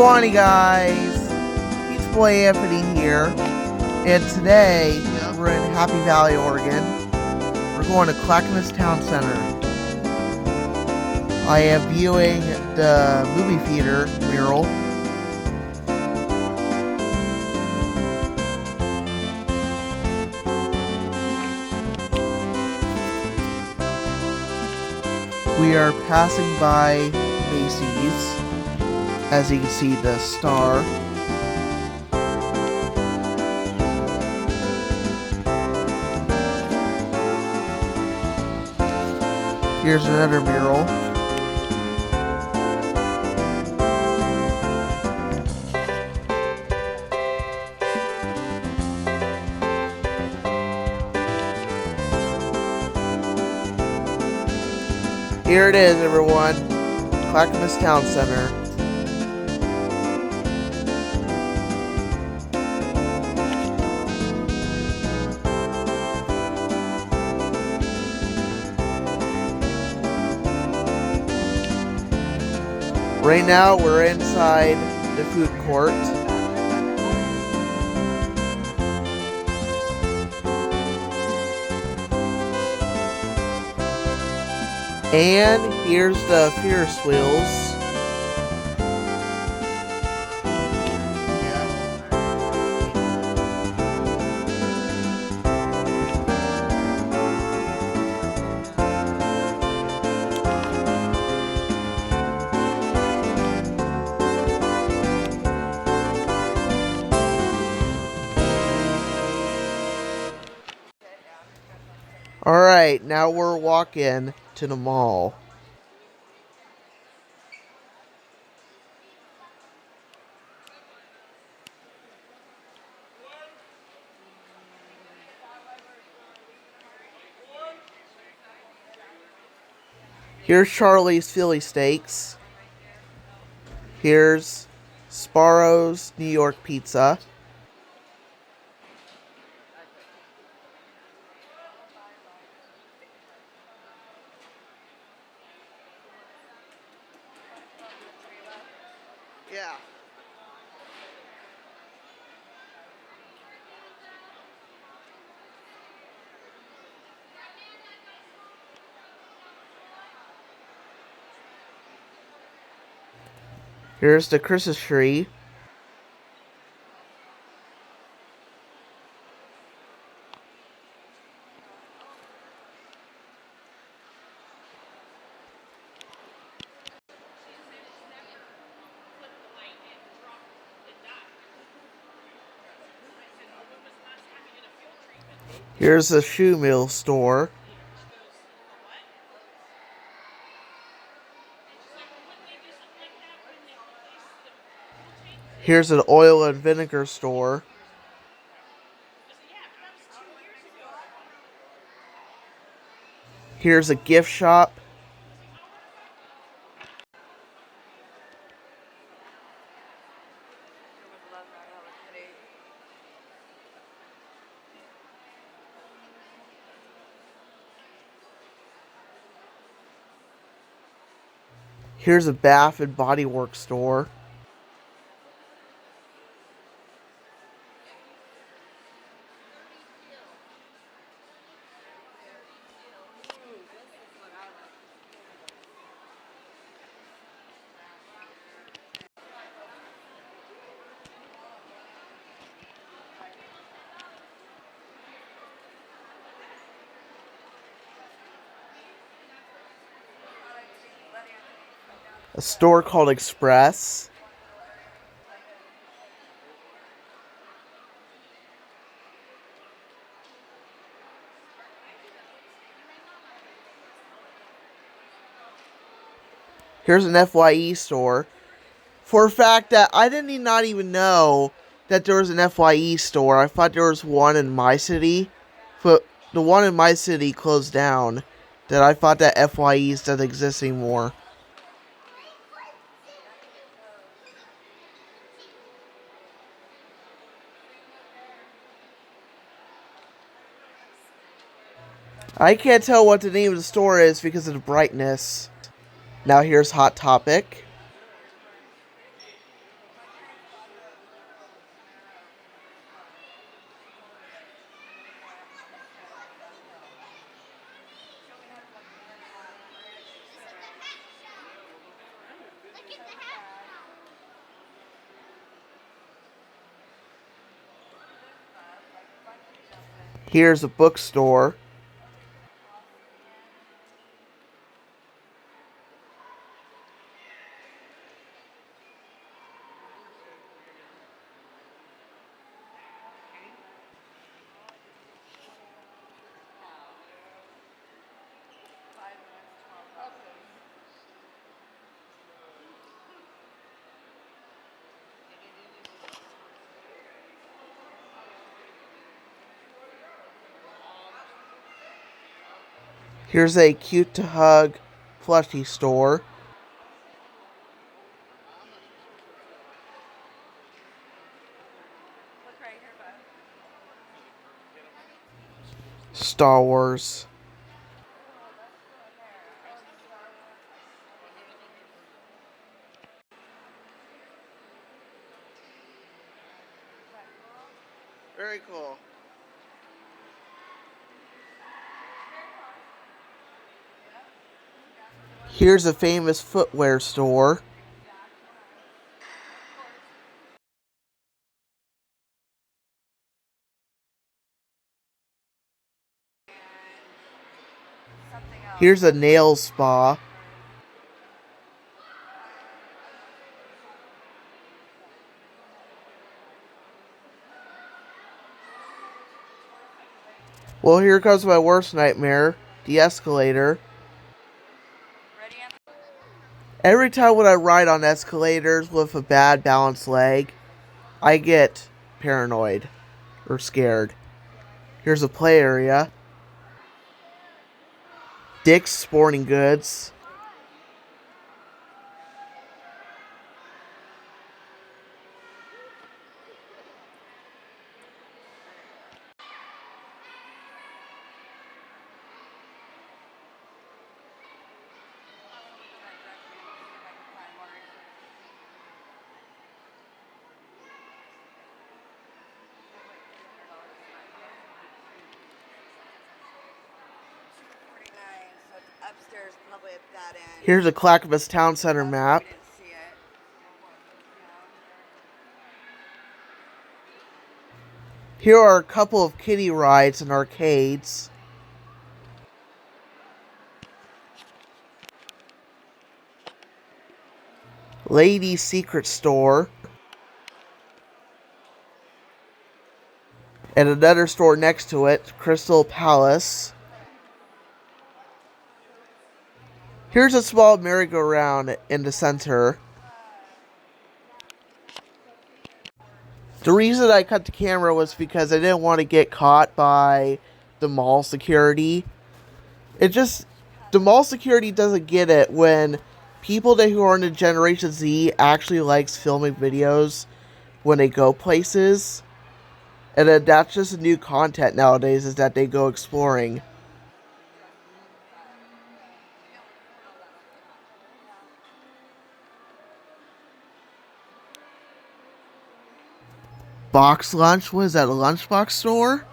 going on, guys? Peach Boy Anthony here, and today we're in Happy Valley, Oregon. We're going to Clackamas Town Center. I am viewing the movie theater mural. We are passing by Macy's. As you can see, the star. Here's another mural. Here it is, everyone. Clackamas Town Center. Right now, we're inside the food court. And here's the Ferris wheels. Alright, now we're walking to the mall. Here's Charlie's Philly Steaks. Here's Sparrow's New York Pizza. Yeah. Here's the Christmas tree. Here's the shoe mill store. Here's an oil and vinegar store. Here's a gift shop. Here's a Bath and Body Works store. A store called Express. Here's an FYE store. For a fact that I didn't not even know that there was an FYE store. I thought there was one in my city, but the one in my city closed down. That I thought that FYEs doesn't exist anymore. I can't tell what the name of the store is because of the brightness. Now here's Hot Topic. Here's a bookstore. Here's a cute to hug plushie store. Star Wars. Very cool. Here's a famous footwear store. Here's a nail spa. Well, here comes my worst nightmare, the escalator. Every time when I ride on escalators with a bad balanced leg, I get paranoid or scared. Here's a play area. Dick's Sporting Goods. Upstairs, probably at that end. Here's a Clackamas Town Center map. Here are a couple of kiddie rides and arcades. Lady's Secret Store. And another store next to it, Crystal Palace. Here's a small merry-go-round in the center. The reason I cut the camera was because I didn't want to get caught by the mall security. The mall security doesn't get it when people who are into Generation Z actually likes filming videos when they go places. And then that's just new content nowadays, is that they go exploring. Box lunch? Was that a lunchbox store?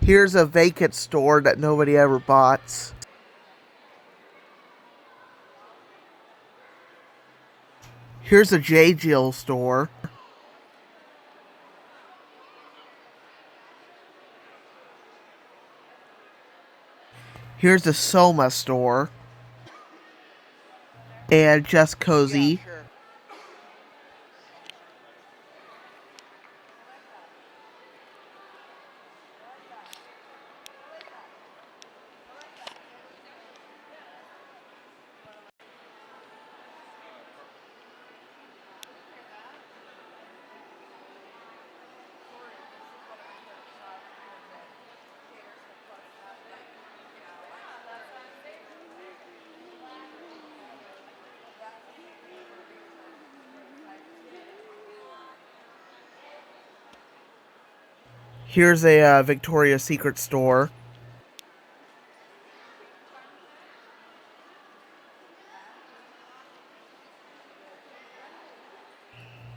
Here's a vacant store that nobody ever bought. Here's a J. Jill store. Here's a Soma store. And Just Cozy. Yeah, sure. Here's a Victoria's Secret store.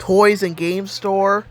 Toys and game store.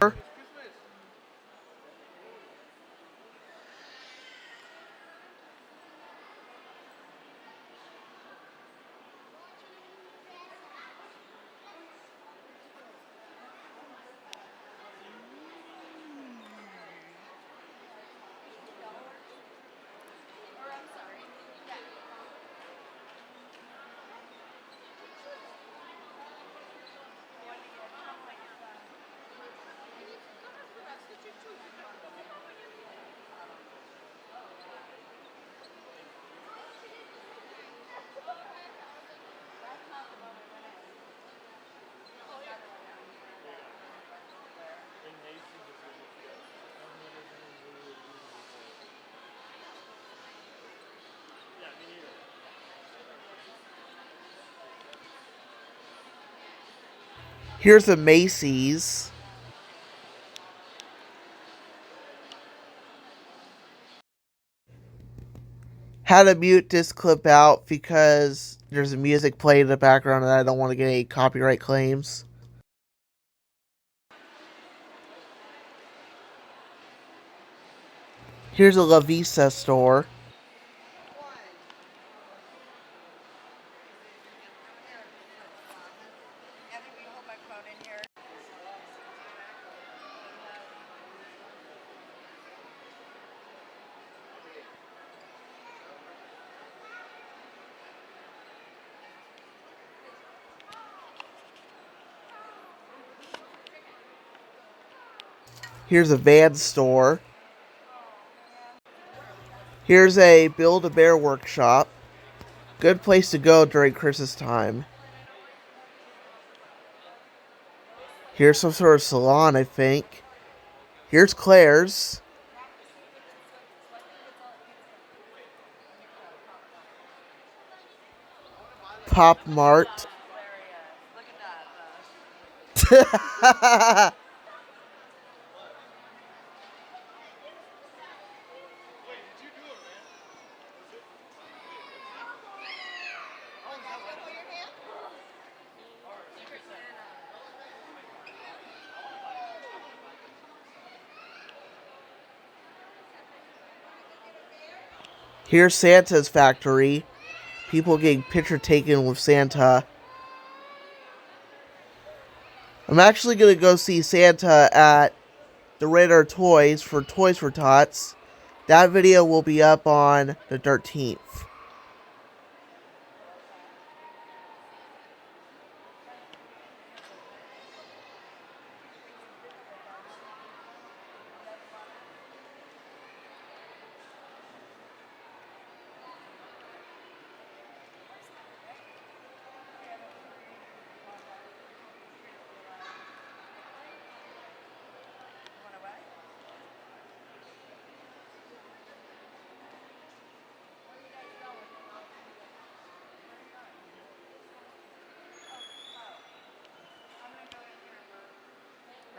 Here's a Macy's. Had to mute this clip out because there's a music playing in the background and I don't want to get any copyright claims. Here's a La Vista store. Here's a van store. Here's a Build-A-Bear workshop. Good place to go during Christmas time. Here's some sort of salon, I think. Here's Claire's. Pop Mart. Here's Santa's factory. People getting picture taken with Santa. I'm actually going to go see Santa at the Radar Toys for Tots. That video will be up on the 13th.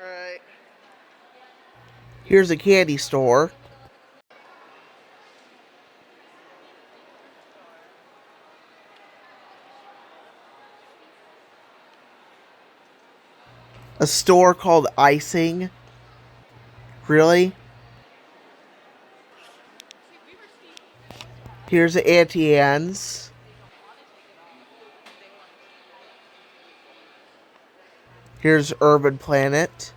Right. Here's a candy store. A store called Icing. Really? Here's Auntie Anne's. Here's Urban Planet.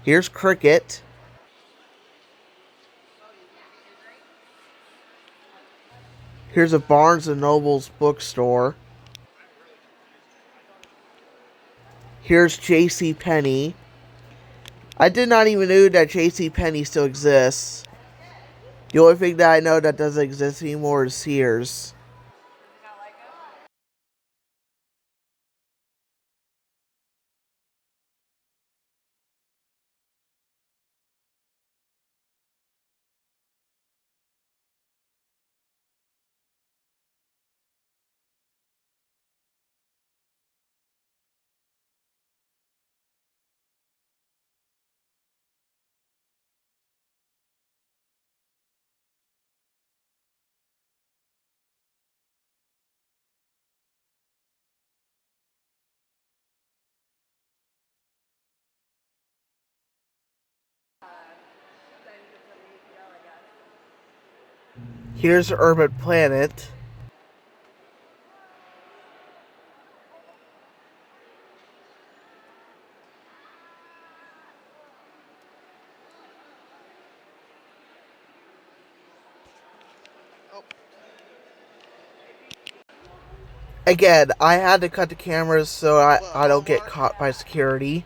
Here's Cricket. Here's a Barnes & Noble's bookstore. Here's J.C. Penney. I did not even know that J.C. Penney still exists. The only thing that I know that doesn't exist anymore is Sears. Here's Urban Planet. Again, I had to cut the cameras so I don't get caught by security.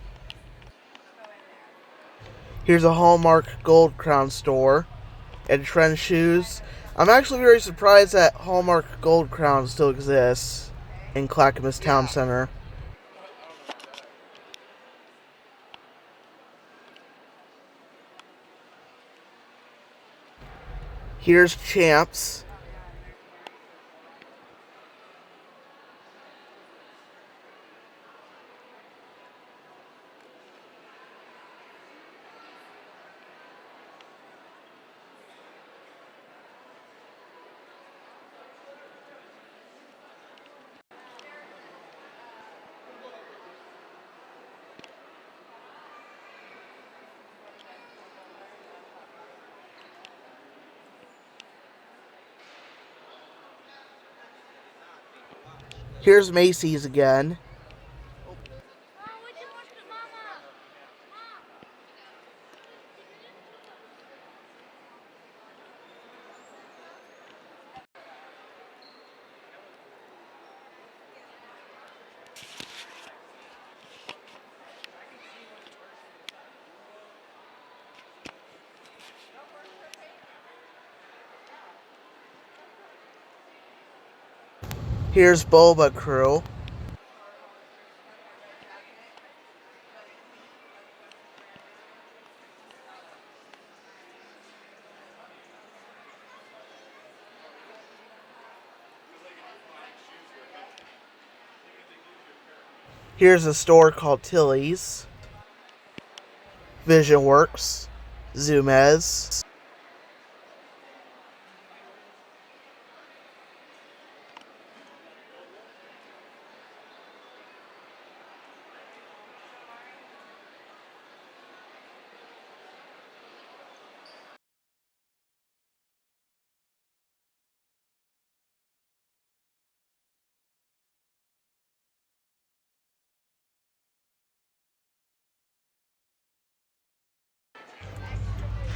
Here's a Hallmark Gold Crown store and trend shoes. I'm actually very surprised that Hallmark Gold Crown still exists in Clackamas Town Center. Here's Champs. Here's Macy's again. Here's Boba Crew. Here's a store called Tilly's. Vision Works. Zoomez.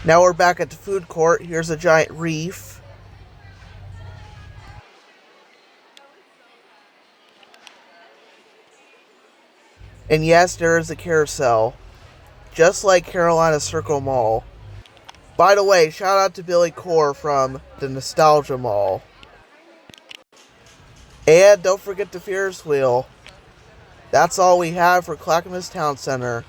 Now we're back at the food court. Here's a giant reef. And yes, there is a carousel, just like Carolina Circle Mall. By the way, shout out to Billy Coore from the Nostalgia Mall. And don't forget the Ferris wheel. That's all we have for Clackamas Town Center.